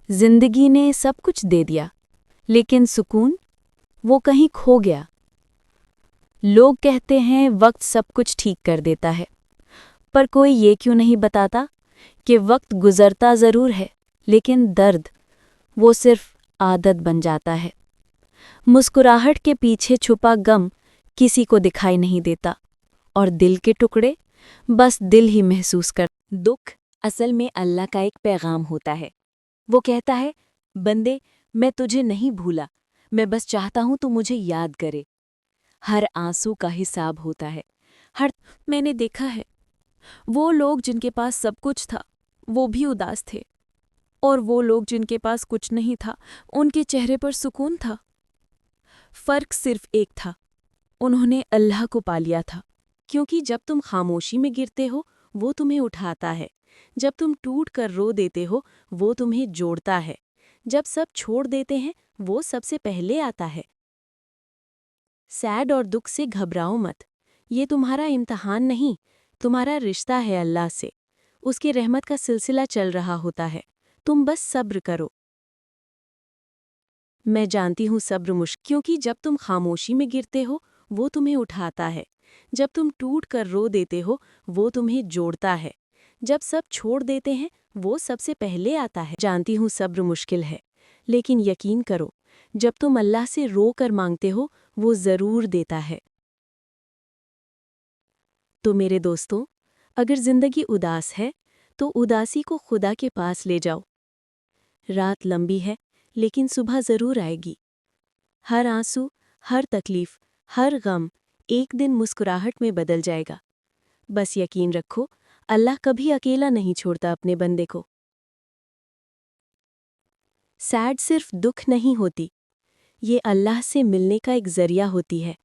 जिंदगी ने सब कुछ दे दिया, लेकिन सुकून वो कहीं खो गया। लोग कहते हैं वक्त सब कुछ ठीक कर देता है, पर कोई ये क्यों नहीं बताता कि वक्त गुजरता ज़रूर है, लेकिन दर्द वो सिर्फ आदत बन जाता है। मुस्कुराहट के पीछे छुपा गम किसी को दिखाई नहीं देता, और दिल के टुकड़े बस दिल ही महसूस कर। दुख असल में अल्लाह का एक पैगाम होता है। वो कहता है, बंदे मैं तुझे नहीं भूला, मैं बस चाहता हूं तू मुझे याद करे। हर आंसू का हिसाब होता है। मैंने देखा है वो लोग जिनके पास सब कुछ था वो भी उदास थे, और वो लोग जिनके पास कुछ नहीं था उनके चेहरे पर सुकून था। फर्क सिर्फ एक था, उन्होंने अल्लाह को पा लिया था। क्योंकि जब तुम खामोशी में गिरते हो वो तुम्हें उठाता है, जब तुम टूट कर रो देते हो वो तुम्हें जोड़ता है, जब सब छोड़ देते हैं वो सबसे पहले आता है। सैड और दुख से घबराओ मत, ये तुम्हारा इम्तहान नहीं, तुम्हारा रिश्ता है अल्लाह से। उसके रहमत का सिलसिला चल रहा होता है, तुम बस सब्र करो। मैं जानती हूँ सब्र मुश्किल, क्योंकि जब तुम खामोशी में गिरते हो वो तुम्हें उठाता है, जब तुम टूट कर रो देते हो वो तुम्हें जोड़ता है, जब सब छोड़ देते हैं वो सबसे पहले आता है। जानती हूँ सब्र मुश्किल है, लेकिन यकीन करो जब तुम अल्लाह से रो कर मांगते हो वो ज़रूर देता है। तो मेरे दोस्तों, अगर ज़िंदगी उदास है तो उदासी को खुदा के पास ले जाओ। रात लंबी है लेकिन सुबह ज़रूर आएगी। हर आंसू, हर तकलीफ, हर गम एक दिन मुस्कुराहट में बदल जाएगा। बस यकीन रखो, अल्लाह कभी अकेला नहीं छोड़ता अपने बंदे को। सैड सिर्फ दुख नहीं होती, ये अल्लाह से मिलने का एक ज़रिया होती है।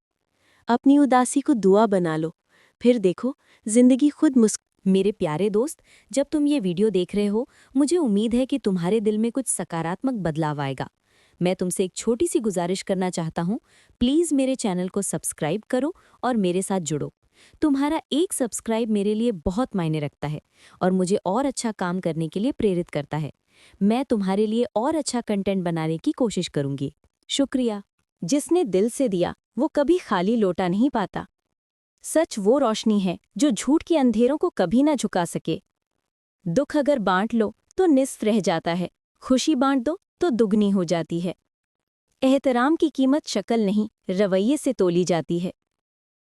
अपनी उदासी को दुआ बना लो, फिर देखो ज़िंदगी खुद मेरे प्यारे दोस्त, जब तुम ये वीडियो देख रहे हो, मुझे उम्मीद है कि तुम्हारे दिल में कुछ सकारात्मक बदलाव आएगा। मैं तुमसे एक छोटी सी गुजारिश करना चाहता हूँ, प्लीज़ मेरे चैनल को सब्सक्राइब करो और मेरे साथ जुड़ो। तुम्हारा एक सब्सक्राइब मेरे लिए बहुत मायने रखता है और मुझे और अच्छा काम करने के लिए प्रेरित करता है। मैं तुम्हारे लिए और अच्छा कंटेंट बनाने की कोशिश करूँगी। शुक्रिया। जिसने दिल से दिया वो कभी खाली लौटा नहीं पाता। सच वो रोशनी है जो झूठ के अंधेरों को कभी ना झुका सके। दुख अगर बांट लो तो निस्फ रह जाता है, खुशी बांट दो तो दुगनी हो जाती है। एहतराम की कीमत शक्ल नहीं, रवैये से तोली जाती है।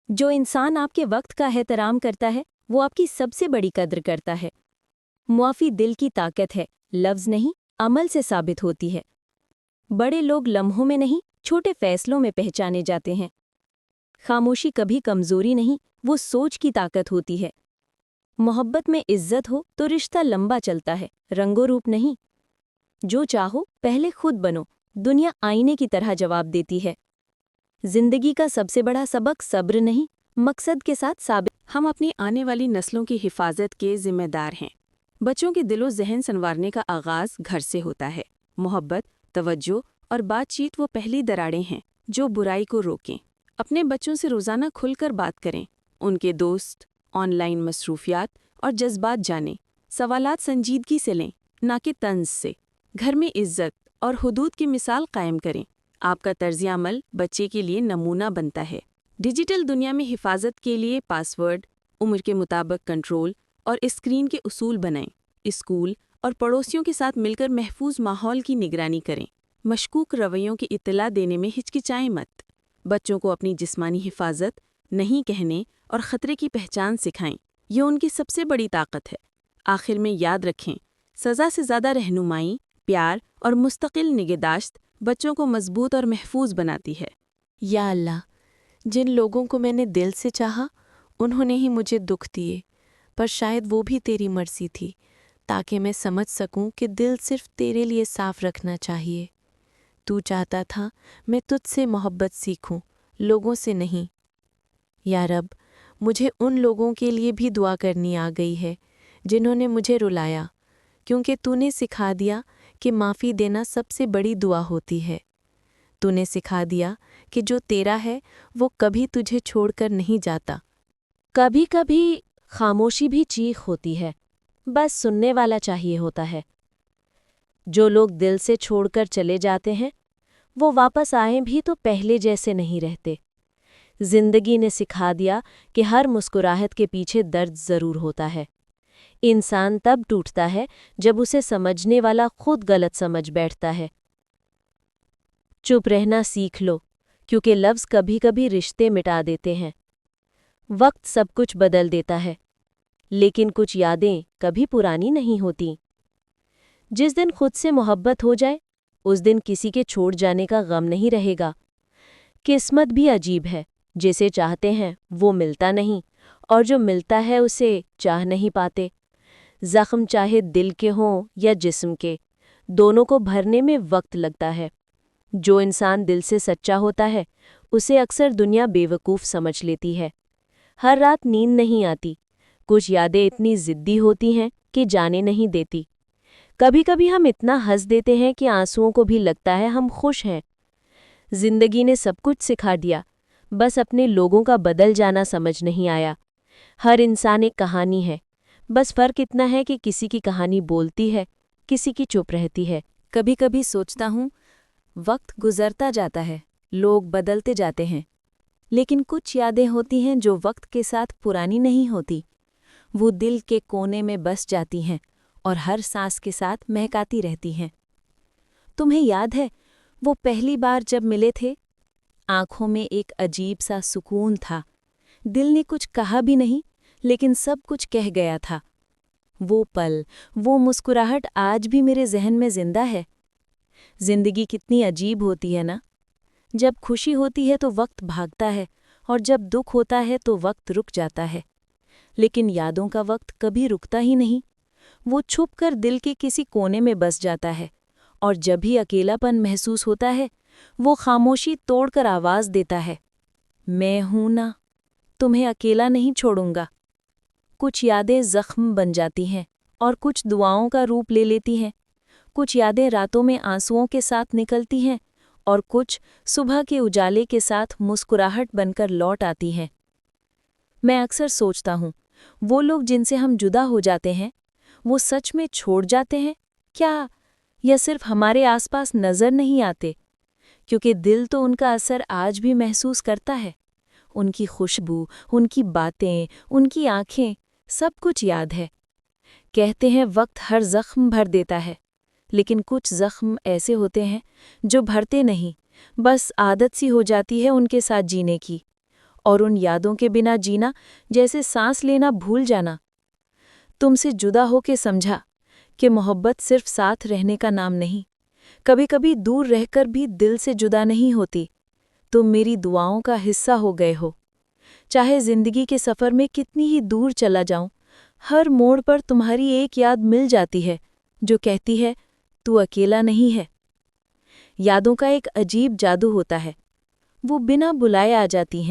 जो इंसान आपके वक्त का एहतराम करता है वो आपकी सबसे बड़ी कद्र करता है। मुआफ़ी दिल की ताकत है, लफ्ज़ नहीं अमल से साबित होती है। बड़े लोग लम्हों में नहीं छोटे फैसलों में पहचाने जाते हैं। खामोशी कभी कमज़ोरी नहीं, वो सोच की ताकत होती है। मोहब्बत में इज्जत हो तो रिश्ता लंबा चलता है, रंगो रूप नहीं। जो चाहो पहले खुद बनो, दुनिया आईने की तरह जवाब देती है। जिंदगी का सबसे बड़ा सबक सब्र नहीं, मकसद के साथ साबित। हम अपनी आने वाली नस्लों की हिफाजत के जिम्मेदार हैं। बच्चों के दिलो ज़हन संवारने का आगाज़ घर से होता है। मोहब्बत, तवज्जो और बातचीत वो पहली दरारें हैं जो बुराई को रोकें। अपने बच्चों से रोज़ाना खुलकर बात करें, उनके दोस्त, ऑनलाइन मसरूफियात और जज्बात जानें। सवालात संजीदगी से लें, ना कि तंज से। घर में इज्जत और हुदूद की मिसाल कायम करें। आपका तर्ज़ अमल बच्चे के लिए नमूना बनता है। डिजिटल दुनिया में हिफाजत के लिए पासवर्ड, उम्र के मुताबिक कंट्रोल और स्क्रीन के उसूल बनाएं। स्कूल और पड़ोसियों के साथ मिलकर महफूज माहौल की निगरानी करें। मशकूक रवैयों की इत्तला देने में हिचकिचाएं मत। बच्चों को अपनी जिस्मानी हिफाजत, नहीं कहने और ख़तरे की पहचान सिखाएं। ये उनकी सबसे बड़ी ताकत है। आखिर में याद रखें, सज़ा से ज़्यादा रहनुमाई, प्यार और मुस्तकिल निगहदाश्त बच्चों को मजबूत और महफूज बनाती है। या अल्लाह, जिन लोगों को मैंने दिल से चाहा उन्होंने ही मुझे दुख दिए, पर शायद वो भी तेरी मर्ज़ी थी, ताकि मैं समझ सकूं कि दिल सिर्फ तेरे लिए साफ रखना चाहिए। तू चाहता था मैं तुझसे मोहब्बत सीखूं, लोगों से नहीं। या रब, मुझे उन लोगों के लिए भी दुआ करनी आ गई है जिन्होंने मुझे रुलाया, क्योंकि तूने सिखा दिया कि माफ़ी देना सबसे बड़ी दुआ होती है। तूने सिखा दिया कि जो तेरा है वो कभी तुझे छोड़कर नहीं जाता। कभी कभी खामोशी भी चीख होती है, बस सुनने वाला चाहिए होता है। جو لوگ دل سے چھوڑ کر چلے جاتے ہیں وہ واپس آئیں بھی تو پہلے جیسے نہیں رہتے۔ زندگی نے سکھا دیا کہ ہر مسکراہٹ کے پیچھے درد ضرور ہوتا ہے۔ انسان تب ٹوٹتا ہے جب اسے سمجھنے والا خود غلط سمجھ بیٹھتا ہے۔ چپ رہنا سیکھ لو، کیونکہ لفظ کبھی کبھی رشتے مٹا دیتے ہیں۔ وقت سب کچھ بدل دیتا ہے، لیکن کچھ یادیں کبھی پرانی نہیں ہوتیں۔ جس دن خود سے محبت ہو جائے اس دن کسی کے چھوڑ جانے کا غم نہیں رہے گا۔ قسمت بھی عجیب ہے، جسے چاہتے ہیں وہ ملتا نہیں، اور جو ملتا ہے اسے چاہ نہیں پاتے۔ زخم چاہے دل کے ہوں یا جسم کے، دونوں کو بھرنے میں وقت لگتا ہے۔ جو انسان دل سے سچا ہوتا ہے اسے اکثر دنیا بے وقوف سمجھ لیتی ہے۔ ہر رات نیند نہیں آتی، کچھ یادیں اتنی ضدی ہوتی ہیں کہ جانے نہیں دیتی۔ کبھی کبھی ہم اتنا ہنس دیتے ہیں کہ آنسوؤں کو بھی لگتا ہے ہم خوش ہیں۔ زندگی نے سب کچھ سکھا دیا، بس اپنے لوگوں کا بدل جانا سمجھ نہیں آیا۔ ہر انسان ایک کہانی ہے، بس فرق اتنا ہے کہ کسی کی کہانی بولتی ہے، کسی کی چپ رہتی ہے۔ کبھی کبھی سوچتا ہوں، وقت گزرتا جاتا ہے، لوگ بدلتے جاتے ہیں، لیکن کچھ یادیں ہوتی ہیں جو وقت کے ساتھ پرانی نہیں ہوتی۔ وہ دل کے کونے میں بس جاتی ہیں اور ہر سانس کے ساتھ مہکاتی رہتی ہیں۔ تمہیں یاد ہے وہ پہلی بار جب ملے تھے؟ آنکھوں میں ایک عجیب سا سکون تھا، دل نے کچھ کہا بھی نہیں لیکن سب کچھ کہہ گیا تھا۔ وہ پل، وہ مسکراہٹ آج بھی میرے ذہن میں زندہ ہے۔ زندگی کتنی عجیب ہوتی ہے نا، جب خوشی ہوتی ہے تو وقت بھاگتا ہے، اور جب دکھ ہوتا ہے تو وقت رک جاتا ہے، لیکن یادوں کا وقت کبھی رکتا ہی نہیں۔ وہ چھپ کر دل کے کسی کونے میں بس جاتا ہے، اور جب بھی اکیلا پن محسوس ہوتا ہے وہ خاموشی توڑ کر آواز دیتا ہے، میں ہوں نا، تمہیں اکیلا نہیں چھوڑوں گا۔ کچھ یادیں زخم بن جاتی ہیں اور کچھ دعاؤں کا روپ لے لیتی ہیں۔ کچھ یادیں راتوں میں آنسوؤں کے ساتھ نکلتی ہیں اور کچھ صبح کے اجالے کے ساتھ مسکراہٹ بن کر لوٹ آتی ہیں۔ میں اکثر سوچتا ہوں، وہ لوگ جن سے ہم جدا ہو جاتے ہیں وہ سچ میں چھوڑ جاتے ہیں کیا، یا صرف ہمارے آس پاس نظر نہیں آتے؟ کیونکہ دل تو ان کا اثر آج بھی محسوس کرتا ہے۔ ان کی خوشبو، ان کی باتیں، ان کی آنکھیں، سب کچھ یاد ہے۔ کہتے ہیں وقت ہر زخم بھر دیتا ہے، لیکن کچھ زخم ایسے ہوتے ہیں جو بھرتے نہیں، بس عادت سی ہو جاتی ہے ان کے ساتھ جینے کی، اور ان یادوں کے بنا جینا جیسے سانس لینا بھول جانا۔ تم سے جدا ہو کے سمجھا کہ محبت صرف ساتھ رہنے کا نام نہیں، کبھی کبھی دور رہ کر بھی دل سے جدا نہیں ہوتی۔ تم میری دعاؤں کا حصہ ہو گئے ہو۔ چاہے زندگی کے سفر میں کتنی ہی دور چلا جاؤں، ہر موڑ پر تمہاری ایک یاد مل جاتی ہے جو کہتی ہے تو اکیلا نہیں ہے۔ یادوں کا ایک عجیب جادو ہوتا ہے، وہ بنا بلائے آ جاتی ہیں۔